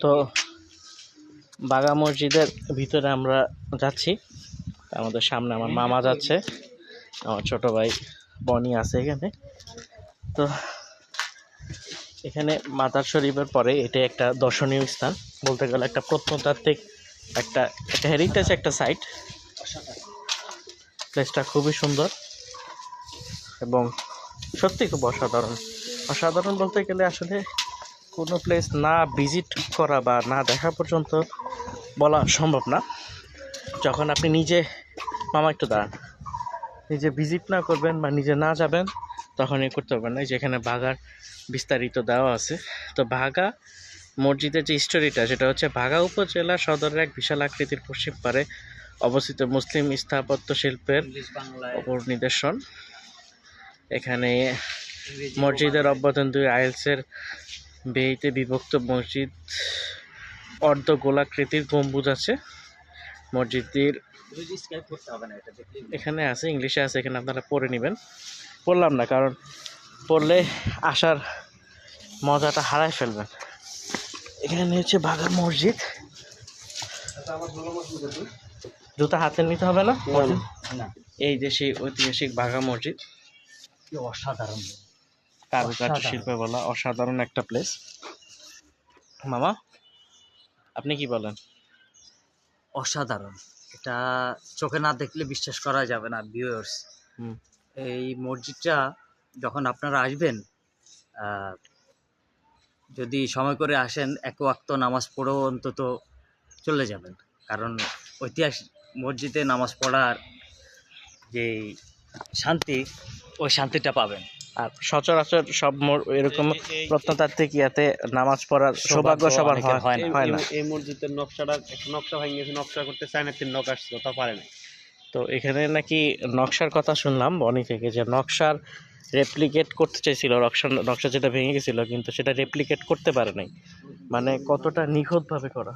তো বাগা মসজিদের ভিতরে আমরা যাচ্ছি। আমাদের সামনে আমার মামা যাচ্ছে, আমার ছোট ভাই বনি আছে এখানে। তো এখানে মাজার শরীফের পরে এটা একটা দর্শনীয় স্থান, বলতে গেলে একটা প্রত্নতাত্ত্বিক একটা হেরিটেজ একটা সাইট। প্লেসটা খুবই সুন্দর এবং সত্যি খুব অসাধারণ বলতে গেলে আসলে কোনো প্লেস না ভিজিট করা বা না দেখা পর্যন্ত বলা সম্ভব না। যখন আপনি নিজে মামা একটু দাঁড়ান, নিজে ভিজিট না করবেন বা নিজে না যাবেন তখন করতে পারবেন না। যেখানে বাগার বিস্তারিত দেওয়া আছে। তো বাগা মসজিদের যে স্টোরিটা, সেটা হচ্ছে বাগা উপজেলা সদরের এক বিশাল আকৃতির পশ্চিম পারে অবস্থিত মুসলিম স্থাপত্য শিল্পের অপর নিদর্শন। এখানে মসজিদের অভ্যন্তরীণ 2 আইলসের বেইতে বিভক্ত মসজিদ, অর্ধ গোলাকৃতির গম্বুজ আছে। মসজিদটির এখানে আছে, ইংলিশে আছে, এখানে আপনারা পড়ে নেবেন। পড়লাম না, কারণ পড়লে আসার মজাটা হারাই ফেলবেন। এখানে হচ্ছে বাগা মসজিদ। জুতা হাতে নিতে হবে না। এই যে সেই ঐতিহাসিক বাগা মসজিদ, অসাধারণ কারুকার্য শিল্পে বলা অসাধারণ একটা প্লেস। মামা আপনি কি বলেন? অসাধারণ, এটা চোখে না দেখলে বিশ্বাস করা যাবে না ভিউয়ার্স। এই মসজিদটা যখন আপনারা আসবেন, যদি সময় করে আসেন, এক ওয়াক্ত নামাজ পড়েও অন্তত চলে যাবেন, কারণ ঐতিহাসিক মসজিদে নামাজ পড়ার যে শান্তি, ওই শান্তিটা পাবেন। আর সচরাচর সব এরকম প্রত্নতাত্ত্বিক ইয়াতে নামাজ পড়ার সৌভাগ্য সবার হয় না। এই মসজিদের নকশাটা নকশা ভেঙে গেছে, নকশা করতে চায় না, 3 নকশা আসছিল, তা পারে না। তো এখানে নাকি নকশার কথা শুনলাম বনি থেকে, যে নকশার রেপ্লিকেট করতে চাইছিল, নকশা যেটা ভেঙে গেছিল, কিন্তু সেটা রেপ্লিকেট করতে পারে নাই। মানে কতটা নিখুঁতভাবে করা।